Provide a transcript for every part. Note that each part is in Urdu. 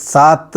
7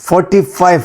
45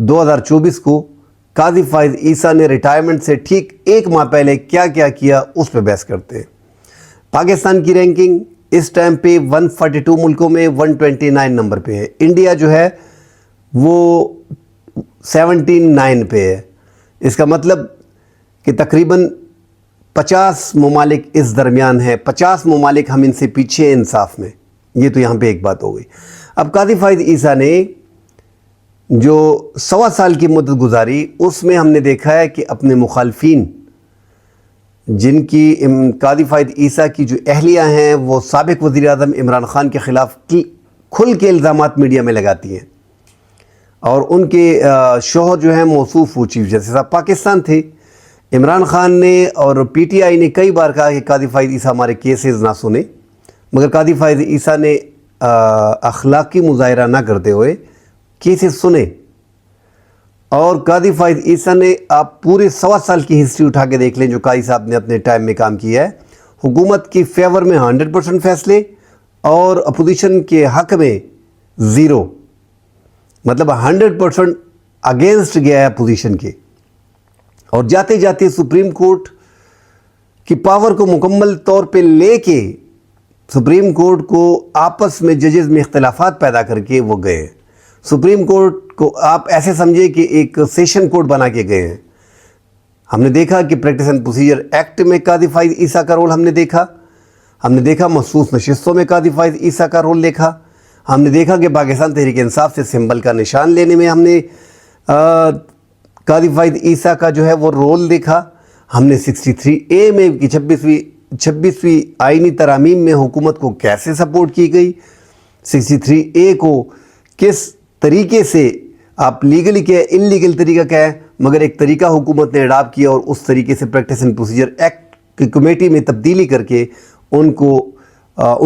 2024 کو قاضی فائز عیسیٰ نے ریٹائرمنٹ سے ٹھیک 1 ماہ پہلے کیا کیا کیا اس پہ بحث کرتے ہیں۔ پاکستان کی رینکنگ اس ٹائم پہ 142 ملکوں میں 129 نمبر پہ ہے۔ انڈیا جو ہے وہ 79 پہ ہے۔ اس کا مطلب کہ تقریباً 50 ممالک اس درمیان ہے، 50 ممالک ہم ان سے پیچھے ہیں انصاف میں۔ یہ تو یہاں پہ ایک بات ہو گئی۔ اب قاضی فائز عیسیٰ نے جو 1.25 سال کی مدت گزاری، اس میں ہم نے دیکھا ہے کہ اپنے مخالفین جن کی قاضی فائز عیسیٰ کی جو اہلیہ ہیں وہ سابق وزیر اعظم عمران خان کے خلاف کھل کے الزامات میڈیا میں لگاتی ہیں، اور ان کے شوہر جو ہیں موصوف وہ چیف جسٹس آف پاکستان تھے۔ عمران خان نے اور پی ٹی آئی نے کئی بار کہا کہ قاضی فائز عیسیٰ ہمارے کیسز نہ سنیں، مگر قاضی فائز عیسیٰ نے اخلاقی مظاہرہ نہ کرتے ہوئے کیسز سنے، اور قاضی فائز عیسیٰ نے آپ پورے 1.25 سال کی ہسٹری اٹھا کے دیکھ لیں جو قاضی صاحب نے اپنے ٹائم میں کام کیا ہے، حکومت کی فیور میں 100% فیصلے اور اپوزیشن کے حق میں 0، مطلب 100% اگینسٹ گیا ہے اپوزیشن کے، اور جاتے جاتے سپریم کورٹ کی پاور کو مکمل طور پہ لے کے سپریم کورٹ کو آپس میں ججز میں اختلافات پیدا کر کے وہ گئے۔ سپریم کورٹ کو آپ ایسے سمجھے کہ ایک سیشن کورٹ بنا کے گئے ہیں۔ ہم نے دیکھا کہ پریکٹس اینڈ پروسیجر ایکٹ میں قاضی فائز عیسیٰ کا رول ہم نے دیکھا مخصوص نشستوں میں قاضی فائز عیسیٰ کا رول دیکھا، ہم نے دیکھا کہ پاکستان تحریک انصاف سے سمبل کا نشان لینے میں ہم نے قاضی فائز عیسیٰ کا جو ہے وہ رول دیکھا، ہم نے 63A میں کہ 26ویں آئینی ترامیم میں حکومت کو کیسے سپورٹ کی گئی، 63A کو کس طریقے سے آپ لیگلی کیا ان لیگل طریقہ کیا ہے، مگر ایک طریقہ حکومت نے اڈاپٹ کیا اور اس طریقے سے پریکٹس اینڈ پروسیجر ایکٹ کی کمیٹی میں تبدیلی کر کے ان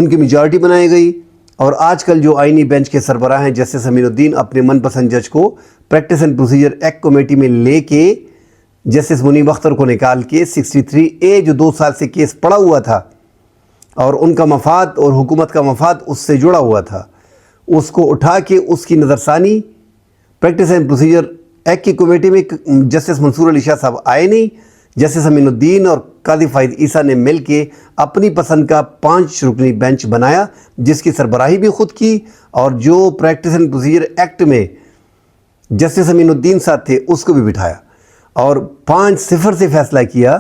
کی میجارٹی بنائی گئی، اور آج کل جو آئینی بینچ کے سربراہ ہیں جسٹس امین الدین اپنے من پسند جج کو practice and procedure act committee میں لے کے جسٹس منیب اختر کو نکال کے 63A جو 2 سال سے کیس پڑا ہوا تھا اور ان کا مفاد اور حکومت کا مفاد اس سے جڑا ہوا تھا، اس کو اٹھا کے اس کی نظر ثانی پریکٹس اینڈ پروسیجر ایکٹ کی کمیٹی میں جسٹس منصور علی شاہ صاحب آئے نہیں، جسٹس امین الدین اور قاضی فائز عیسیٰ نے مل کے اپنی پسند کا 5 رکنی بینچ بنایا جس کی سربراہی بھی خود کی، اور جو پریکٹس اینڈ پروسیجر ایکٹ میں جسٹس امین الدین صاحب تھے اس کو بھی بٹھایا، اور 5-0 سے فیصلہ کیا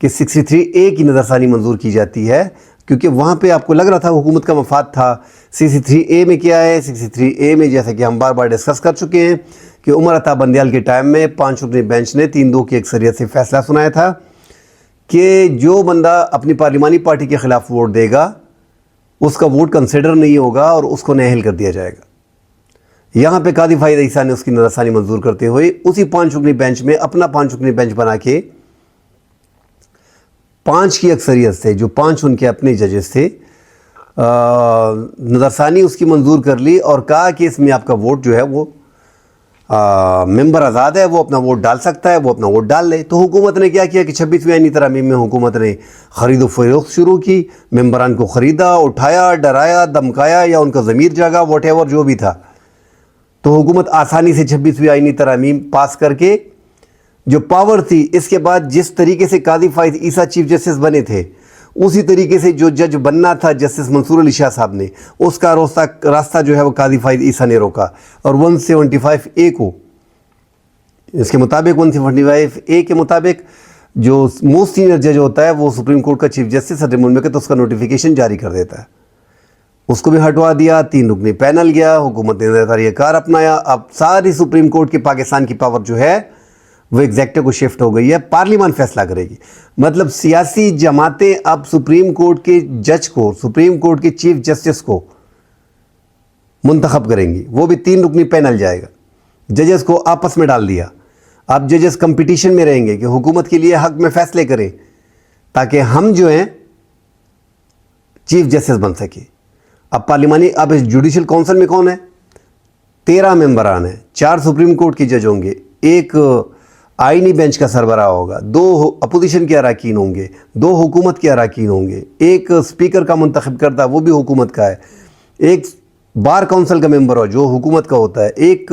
کہ 63A کی نظر ثانی منظور کی جاتی ہے، کیونکہ وہاں پہ آپ کو لگ رہا تھا حکومت کا مفاد تھا۔ 63A میں کیا ہے، 63A میں جیسا کہ ہم بار بار ڈسکس کر چکے ہیں کہ عمر عطا بندیال کے ٹائم میں 5 رکنی بینچ نے 3-2 کی اکثریت سے فیصلہ سنایا تھا کہ جو بندہ اپنی پارلیمانی پارٹی کے خلاف ووٹ دے گا اس کا ووٹ کنسیڈر نہیں ہوگا اور اس کو نااہل کر دیا جائے گا۔ یہاں پہ قاضی فائز عیسیٰ نے اس کی نظر ثانی منظور کرتے ہوئے اسی 5 رکنی بینچ میں اپنا 5 رکنی بینچ بنا کے 5 کی اکثریت سے، جو 5 ان کے اپنے ججز تھے، نظر ثانی اس کی منظور کر لی اور کہا کہ اس میں آپ کا ووٹ جو ہے وہ ممبر آزاد ہے، وہ اپنا ووٹ ڈال سکتا ہے، وہ اپنا ووٹ ڈال لے۔ تو حکومت نے کیا کیا کہ 26ویں آئینی ترامیم میں حکومت نے خرید و فروخت شروع کی، ممبران کو خریدا، اٹھایا، ڈرایا، دمکایا یا ان کا ضمیر جاگا، واٹ ایور جو بھی تھا، تو حکومت آسانی سے 26ویں آئینی ترامیم پاس کر کے جو پاور تھی، اس کے بعد جس طریقے سے قاضی فائز عیسیٰ چیف جسٹس بنے تھے اسی طریقے سے جو جج بننا تھا جسٹس منصور علی شاہ صاحب نے، اس کا راستہ جو ہے وہ قاضی فائز عیسیٰ نے روکا، اور 175A کو اس کے مطابق 175A کے مطابق جو موسٹ سینئر جج ہوتا ہے وہ سپریم کورٹ کا چیف جسٹس صدر مملکت اس کا نوٹیفیکیشن جاری کر دیتا ہے، اس کو بھی ہٹوا دیا، 3 رکنی پینل گیا، حکومت نے طریقہ کار اپنایا۔ اب ساری سپریم کورٹ کی پاکستان کی پاور جو ہے وہ ایگزیکٹو کو شفٹ ہو گئی ہے، پارلیمان فیصلہ کرے گی، مطلب سیاسی جماعتیں اب سپریم کورٹ کے جج کو، سپریم کورٹ کے چیف جسٹس کو منتخب کریں گی، وہ بھی 3 رکنی پینل جائے گا، ججز کو آپس میں ڈال دیا۔ اب ججز کمپٹیشن میں رہیں گے کہ حکومت کے لیے حق میں فیصلے کریں تاکہ ہم جو ہیں چیف جسٹس بن سکیں۔ اب پارلیمانی، اب اس جوڈیشل کونسل میں کون ہے؟ 13 ممبران ہیں، 4 سپریم کورٹ کے جج ہوں گے، 1 آئینی بینچ کا سربراہ ہوگا، 2 اپوزیشن کے اراکین ہوں گے، 2 حکومت کے اراکین ہوں گے، 1 اسپیکر کا منتخب کردہ وہ بھی حکومت کا ہے، 1 بار کونسل کا ممبر ہو جو حکومت کا ہوتا ہے، 1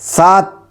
7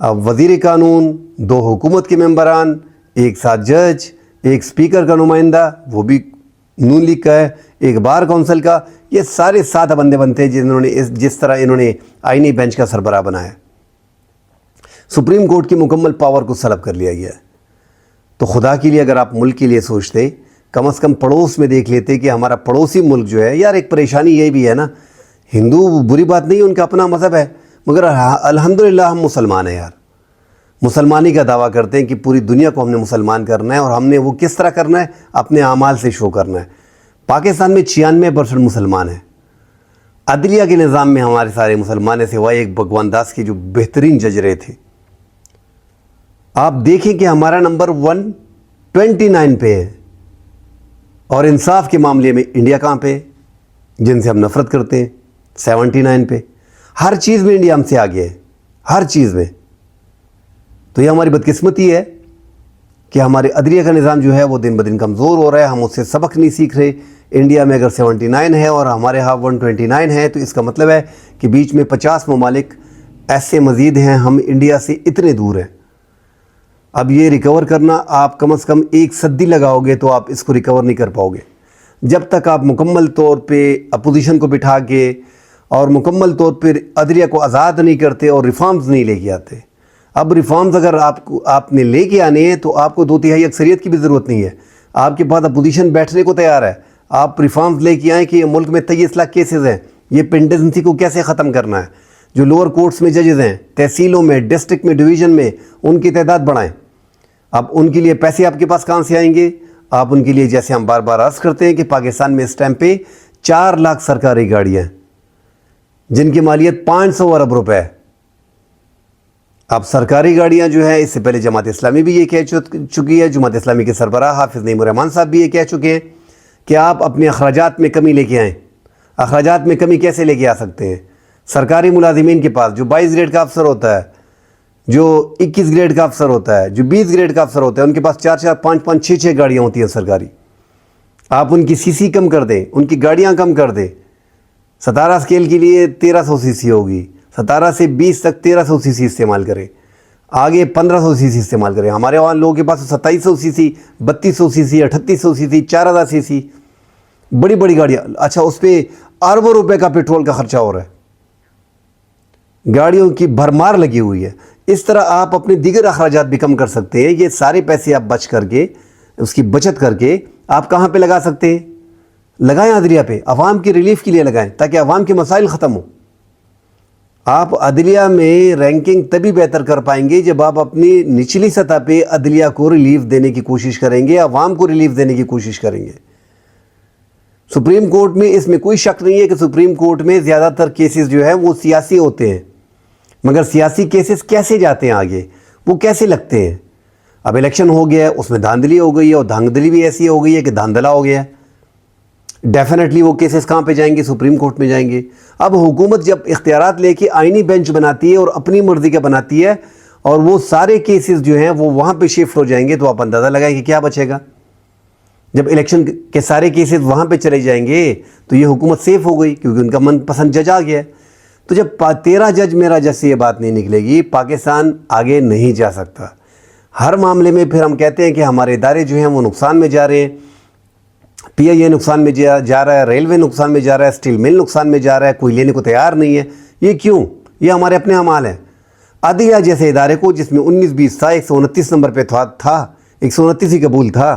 اب وزیر قانون، 2 حکومت کے ممبران، 1 7 جج، 1 اسپیکر کا نمائندہ وہ بھی نون لیگ کا ہے، 1 بار کونسل کا، یہ سارے 7 بندے بنتے ہیں جنہوں نے جس طرح انہوں نے آئینی بینچ کا سربراہ بنایا۔ سپریم کورٹ کی مکمل پاور کو سلب کر لیا گیا ہے۔ تو خدا کے لیے اگر آپ ملک کے لیے سوچتے، کم از کم پڑوس میں دیکھ لیتے کہ ہمارا پڑوسی ملک جو ہے، یار ایک پریشانی یہ بھی ہے نا، ہندو بری بات نہیں، ان کا اپنا مذہب ہے، مگر الحمدللہ ہم مسلمان ہیں یار، مسلمانی کا دعویٰ کرتے ہیں کہ پوری دنیا کو ہم نے مسلمان کرنا ہے، اور ہم نے وہ کس طرح کرنا ہے؟ اپنے اعمال سے شو کرنا ہے۔ پاکستان میں 96% مسلمان ہیں، عدلیہ کے نظام میں ہمارے سارے مسلمان ہیں سوائے ایک بھگوان داس کے جو بہترین جج رہے تھے۔ آپ دیکھیں کہ ہمارا نمبر 129 پہ ہے، اور انصاف کے معاملے میں انڈیا کہاں پہ ہے؟ جن سے ہم نفرت کرتے ہیں 79 پہ۔ ہر چیز میں انڈیا ہم سے آگے ہے، ہر چیز میں۔ تو یہ ہماری بدقسمتی ہے کہ ہمارے عدلیہ کا نظام جو ہے وہ دن بدن کمزور ہو رہا ہے، ہم اس سے سبق نہیں سیکھ رہے۔ انڈیا میں اگر 79 ہے اور ہمارے ہاں 129 ہے، تو اس کا مطلب ہے کہ بیچ میں 50 ممالک ایسے مزید ہیں، ہم انڈیا سے اتنے دور ہیں۔ اب یہ ریکور کرنا، آپ کم از کم 1 صدی لگاؤ گے تو آپ اس کو ریکور نہیں کر پاؤ گے، جب تک آپ مکمل طور پہ اپوزیشن کو بٹھا کے اور مکمل طور پر عدلیہ کو آزاد نہیں کرتے اور ریفارمز نہیں لے کے آتے۔ اب ریفارمز اگر آپ نے لے کے آنے ہیں تو آپ کو 2/3 اکثریت کی بھی ضرورت نہیں ہے، آپ کے پاس اپوزیشن بیٹھنے کو تیار ہے۔ آپ ریفارمز لے کے آئیں کہ ملک میں 23 لاکھ کیسز ہیں، یہ پینڈنسی کو کیسے ختم کرنا ہے، جو لوور کورٹس میں ججز ہیں، تحصیلوں میں، ڈسٹرکٹ میں، ڈویژن میں، ان کی تعداد بڑھائیں۔ اب ان کے لیے پیسے آپ کے پاس کہاں سے آئیں گے؟ آپ ان کے لیے، جیسے ہم بار بار عرض کرتے ہیں کہ پاکستان میں اس ٹائم پہ 4 لاکھ سرکاری گاڑیاں ہیں جن کی مالیت 500 ارب روپے ہے۔ اب سرکاری گاڑیاں جو ہیں، اس سے پہلے جماعت اسلامی بھی یہ کہہ چکی ہے، جماعت اسلامی کے سربراہ حافظ نعیم الرحمان صاحب بھی یہ کہہ چکے ہیں کہ آپ اپنے اخراجات میں کمی لے کے آئیں۔ اخراجات میں کمی کیسے لے کے آ سکتے ہیں؟ سرکاری ملازمین کے پاس جو 22 گریڈ کا افسر ہوتا ہے، جو 21 گریڈ کا افسر ہوتا ہے، جو 20 گریڈ کا افسر ہوتا ہے، ان کے پاس 4 5 6 گاڑیاں ہوتی ہیں سرکاری۔ آپ ان کی سی سی کم کر دیں، ان کی گاڑیاں کم کر دیں۔ 17 اسکیل کے لیے 1300 سی سی ہوگی، 17 سے 20 تک 1300 سی سی استعمال کریں، آگے 1500 سی سی استعمال کریں۔ ہمارے وہاں لوگوں کے پاس 2700 سی سی، 3200 سی سی، 3800 سی سی، 4000 سی سی، بڑی بڑی گاڑیاں۔ اچھا، اس پہ اربوں روپے کا پیٹرول کا خرچہ ہو رہا ہے، گاڑیوں کی بھرمار لگی ہوئی ہے۔ اس طرح آپ اپنے دیگر اخراجات بھی کم کر سکتے ہیں۔ یہ سارے پیسے آپ بچ کر کے، اس کی بچت کر کے آپ کہاں پہ لگا سکتے ہیں؟ لگائیں عدلیہ پہ، عوام کی ریلیف کے لیے لگائیں تاکہ عوام کے مسائل ختم ہوں۔ آپ عدلیہ میں رینکنگ تبھی بہتر کر پائیں گے جب آپ اپنی نچلی سطح پہ عدلیہ کو ریلیف دینے کی کوشش کریں گے، عوام کو ریلیف دینے کی کوشش کریں گے۔ سپریم کورٹ میں اس میں کوئی شک نہیں ہے کہ سپریم کورٹ میں زیادہ تر کیسز جو ہیں وہ سیاسی ہوتے ہیں، مگر سیاسی کیسز کیسے جاتے ہیں آگے، وہ کیسے لگتے ہیں؟ اب الیکشن ہو گیا ہے، اس میں دھاندلی ہو گئی ہے، اور دھاندلی بھی ایسی ہو گئی ہے کہ دھاندلا ہو گیا ہے۔ ڈیفینیٹلی وہ کیسز کہاں پہ جائیں گے؟ سپریم کورٹ میں جائیں گے۔ اب حکومت جب اختیارات لے کے آئینی بینچ بناتی ہے اور اپنی مرضی کا بناتی ہے، اور وہ سارے کیسز جو ہیں وہ وہاں پہ شفٹ ہو جائیں گے، تو آپ اندازہ لگائیں کہ کیا بچے گا۔ جب الیکشن کے سارے کیسز وہاں پہ چلے جائیں گے تو یہ حکومت سیف ہو گئی، کیونکہ ان کا من پسند جج آ گیا ہے۔ تو جب 13 جج میرا جج سے یہ بات نہیں نکلے گی، پاکستان آگے نہیں جا سکتا۔ ہر معاملے میں پھر ہم کہتے ہیں کہ ہمارے ادارے جو ہیں وہ نقصان میں جا رہے ہیں، پی آئی اے نقصان میں جا رہا ہے، ریلوے نقصان میں جا رہا ہے، اسٹیل مل نقصان میں جا رہا ہے، کوئی لینے کو تیار نہیں ہے۔ یہ کیوں؟ یہ ہمارے اپنے اعمال ہیں۔ عدلیہ جیسے ادارے کو، جس میں 19-20 تھا، 129 نمبر پہ تھا، 129 ہی قبول تھا،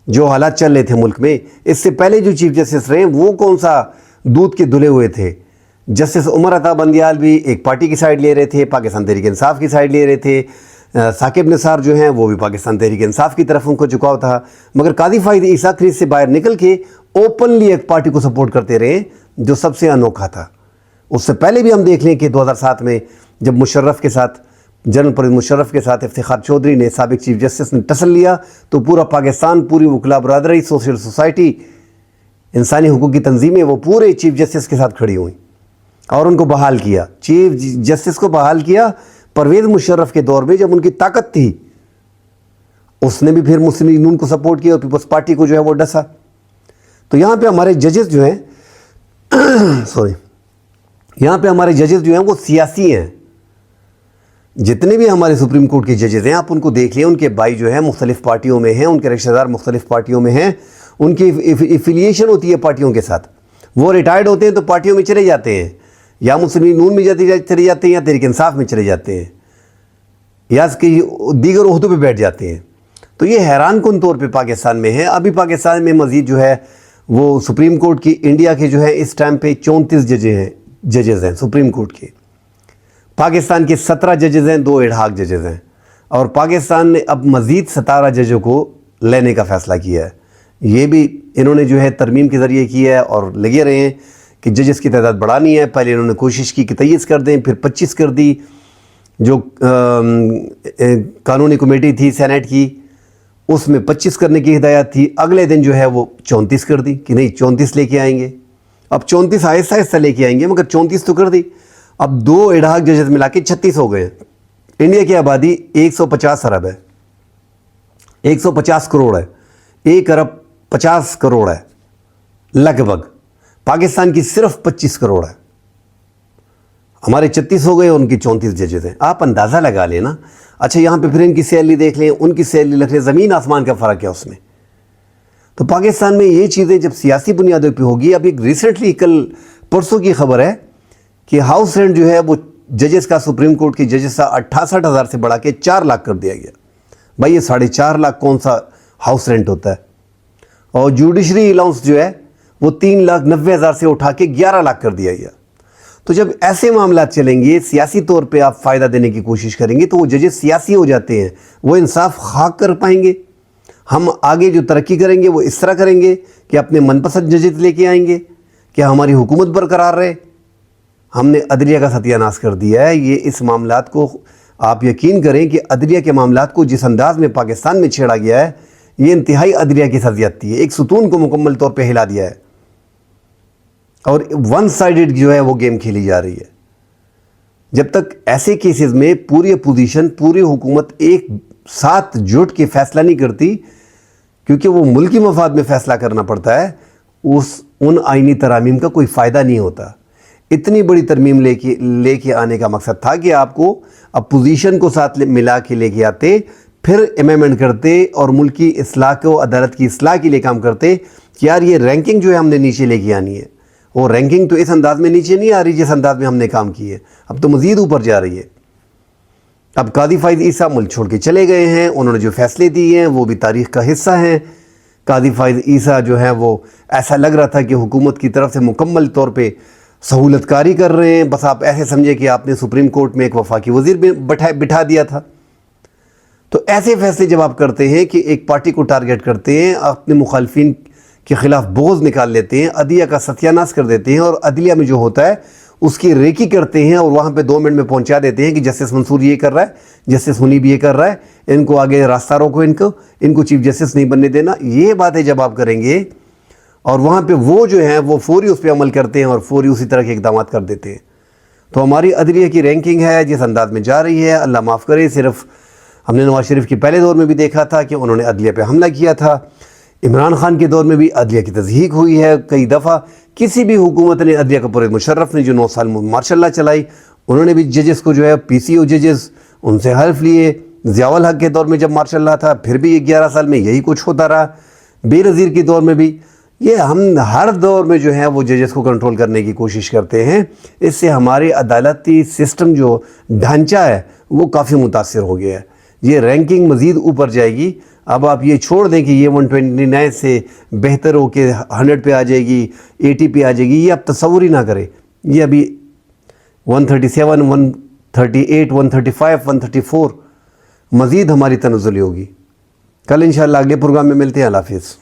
جو حالات چل رہے تھے ملک میں۔ اس سے پہلے جو چیف جسٹس رہے وہ کون سا دودھ کے دھلے ہوئے تھے؟ جسٹس عمر عطا بندیال بھی ایک پارٹی کی سائڈ لے رہے تھے، پاکستان تحریک انصاف کی سائڈ لے رہے تھے۔ ثاقب نثار جو ہیں وہ بھی پاکستان تحریک انصاف کی طرف ان کو جھکاؤ تھا، مگر قاضی فائد عیسیٰ کریز سے باہر نکل کے اوپنلی ایک پارٹی کو سپورٹ کرتے رہے، جو سب سے انوکھا تھا۔ اس سے پہلے بھی ہم دیکھ لیں کہ 2007 میں جب مشرف کے ساتھ، جنرل پرویز مشرف کے ساتھ افتخار چودھری نے، سابق چیف جسٹس نے ٹسل لیا، تو پورا پاکستان، پوری وکلا برادری، سوشل سوسائٹی، انسانی حقوق کی تنظیمیں، وہ پورے چیف جسٹس کے ساتھ کھڑی ہوئیں اور ان کو بحال کیا۔ چیف جسٹس کو بحال کیا پرویز مشرف کے دور میں، جب ان کی طاقت تھی۔ اس نے بھی پھر مسلم لیگ نون کو سپورٹ کیا اور پیپلز پارٹی کو جو ہے وہ ڈسا۔ تو یہاں پہ ہمارے ججز جو ہیں یہاں پہ ہمارے ججز جو ہیں وہ سیاسی ہیں۔ جتنے بھی ہمارے سپریم کورٹ کے ججز ہیں آپ ان کو دیکھ لیں، ان کے بھائی جو ہیں مختلف پارٹیوں میں ہیں، ان کے رشتہ دار مختلف پارٹیوں میں ہیں، ان کی ایفیلیشن ہوتی ہے پارٹیوں کے ساتھ. وہ ریٹائرڈ ہوتے ہیں تو پارٹیوں میں چلے جاتے ہیں، یا مسلم نون میں چلے جاتے ہیں، یا تحریک انصاف میں چلے جاتے ہیں، یا اس کے دیگر عہدوں پہ بیٹھ جاتے ہیں. تو یہ حیران کن طور پہ پاکستان میں ہے. ابھی پاکستان میں مزید جو ہے وہ سپریم کورٹ کی انڈیا کے جو ہے اس ٹائم پہ 34 ججز ہیں سپریم کورٹ کے. پاکستان کے 17 ججز ہیں، 2 ایڈہاک ججز ہیں، اور پاکستان نے اب مزید 17 ججوں کو لینے کا فیصلہ کیا ہے. یہ بھی انہوں نے جو ہے ترمیم کے ذریعے کیا ہے، اور لگے رہے ہیں کہ ججز کی تعداد بڑھانی ہے. پہلے انہوں نے کوشش کی کہ 23 کر دیں، پھر 25 کر دی. جو قانونی کمیٹی تھی سینیٹ کی اس میں 25 کرنے کی ہدایت تھی، اگلے دن جو ہے وہ 34 کر دی کہ نہیں 34 لے کے آئیں گے. اب 34 آہستہ آہستہ لے کے آئیں گے، مگر 34 تو کر دی. اب 2 ایڈہاک ججز ملا کے 36 ہو گئے ہیں. انڈیا کی آبادی 150 ارب ہے، 150 کروڑ ہے، 1 ارب 50 کروڑ ہے لگ بھگ. پاکستان کی صرف 25 کروڑ ہے. ہمارے 36 ہو گئے، ان کی 34 ججز ہیں. آپ اندازہ لگا لیں نا. اچھا یہاں پہ پھر ان کی سیلری دیکھ لیں، ان کی سیلری لکھ لیں، زمین آسمان کا فرق ہے اس میں. تو پاکستان میں یہ چیزیں جب سیاسی بنیادوں پہ ہوگی. اب ایک ریسنٹلی کل پرسوں کی خبر ہے کہ ہاؤس رینٹ جو ہے وہ ججز کا، سپریم کورٹ کی ججز کا 68,000 سے بڑھا کے 4 لاکھ کر دیا گیا. بھائی یہ 4.5 لاکھ کون سا ہاؤس رینٹ ہوتا ہے؟ اور جوڈیشری الاؤنس جو ہے وہ 3,90,000 سے اٹھا کے 11 لاکھ کر دیا گیا. تو جب ایسے معاملات چلیں گے، سیاسی طور پہ آپ فائدہ دینے کی کوشش کریں گے تو وہ ججز سیاسی ہو جاتے ہیں، وہ انصاف خاک کر پائیں گے. ہم آگے جو ترقی کریں گے وہ اس طرح کریں گے کہ اپنے من پسند ججز لے کے آئیں گے کہ ہماری حکومت برقرار رہے. ہم نے عدلیہ کا ستیہ ناش کر دیا ہے. یہ اس معاملات کو آپ یقین کریں کہ عدلیہ کے معاملات کو جس انداز میں پاکستان میں چھیڑا گیا ہے، یہ انتہائی عدلیہ کی زیادتی ہے. ایک ستون کو مکمل طور پہ ہلا دیا ہے، اور ون سائیڈڈ جو ہے وہ گیم کھیلی جا رہی ہے. جب تک ایسے کیسز میں پوری اپوزیشن، پوری حکومت ایک ساتھ جٹ کے فیصلہ نہیں کرتی، کیونکہ وہ ملکی مفاد میں فیصلہ کرنا پڑتا ہے، ان آئینی ترامیم کا کوئی فائدہ نہیں ہوتا. اتنی بڑی ترمیم لے کے آنے کا مقصد تھا کہ آپ کو اپوزیشن کو ساتھ ملا کے لے کے آتے، پھر امینڈمنٹ کرتے اور ملکی اصلاح کو، عدالت کی اصلاح کے لیے کام کرتے کہ یار یہ رینکنگ جو ہے ہم نے نیچے لے کے آنی ہے. اور رینکنگ تو اس انداز میں نیچے نہیں آ رہی جس انداز میں ہم نے کام کی ہے، اب تو مزید اوپر جا رہی ہے. اب قاضی فائز عیسیٰ ملک چھوڑ کے چلے گئے ہیں. انہوں نے جو فیصلے دیے ہیں وہ بھی تاریخ کا حصہ ہیں. قاضی فائز عیسیٰ جو ہے وہ ایسا لگ رہا تھا کہ حکومت کی طرف سے مکمل طور پہ سہولت کاری کر رہے ہیں. بس آپ ایسے سمجھے کہ آپ نے سپریم کورٹ میں ایک وفاقی وزیر بٹھا دیا تھا. تو ایسے فیصلے جب آپ کرتے ہیں کہ ایک پارٹی کو ٹارگٹ کرتے ہیں، اپنے مخالفین کے خلاف بغض نکال لیتے ہیں، عدلیہ کا ستیہ ناش کر دیتے ہیں، اور عدلیہ میں جو ہوتا ہے اس کی ریکی کرتے ہیں، اور وہاں پہ 2 منٹ میں پہنچا دیتے ہیں کہ جسٹس منصور یہ کر رہا ہے، جسٹس منیب یہ کر رہا ہے، ان کو آگے راستہ روکو، ان کو چیف جسٹس نہیں بننے دینا. یہ باتیں جب آپ کریں گے اور وہاں پہ وہ جو ہیں وہ فوری اس پہ عمل کرتے ہیں اور فوری اسی طرح کے اقدامات کر دیتے ہیں، تو ہماری عدلیہ کی رینکنگ ہے جس انداز میں جا رہی ہے. اللہ معاف کرے، صرف ہم نے نواز شریف کے پہلے دور میں بھی دیکھا تھا کہ انہوں نے عدلیہ پہ حملہ کیا تھا. عمران خان کے دور میں بھی عدلیہ کی تضحیک ہوئی ہے کئی دفعہ. کسی بھی حکومت نے، عدلیہ کا پرویز مشرف نے جو 9 سال ماشاء اللہ چلائی، انہوں نے بھی ججز کو جو ہے PCO ججز ان سے حلف لیے. ضیاء الحق کے دور میں جب ماشاء اللہ تھا، پھر بھی 11 سال میں یہی کچھ ہوتا رہا. بے نظیر کے دور میں بھی. یہ ہم ہر دور میں جو ہے وہ ججز کو کنٹرول کرنے کی کوشش کرتے ہیں. اس سے ہمارے عدالتی سسٹم جو ڈھانچہ ہے وہ کافی متاثر ہو گیا ہے. یہ رینکنگ مزید اوپر جائے گی. اب آپ یہ چھوڑ دیں کہ یہ 129 سے بہتر ہو کے 100 پہ آ جائے گی، 80 پہ آ جائے گی، یہ آپ تصور ہی نہ کریں. یہ ابھی 137، 138، 135، 134 مزید ہماری تنزلی ہوگی. کل انشاءاللہ اگلے پروگرام میں ملتے ہیں. اللہ حافظ.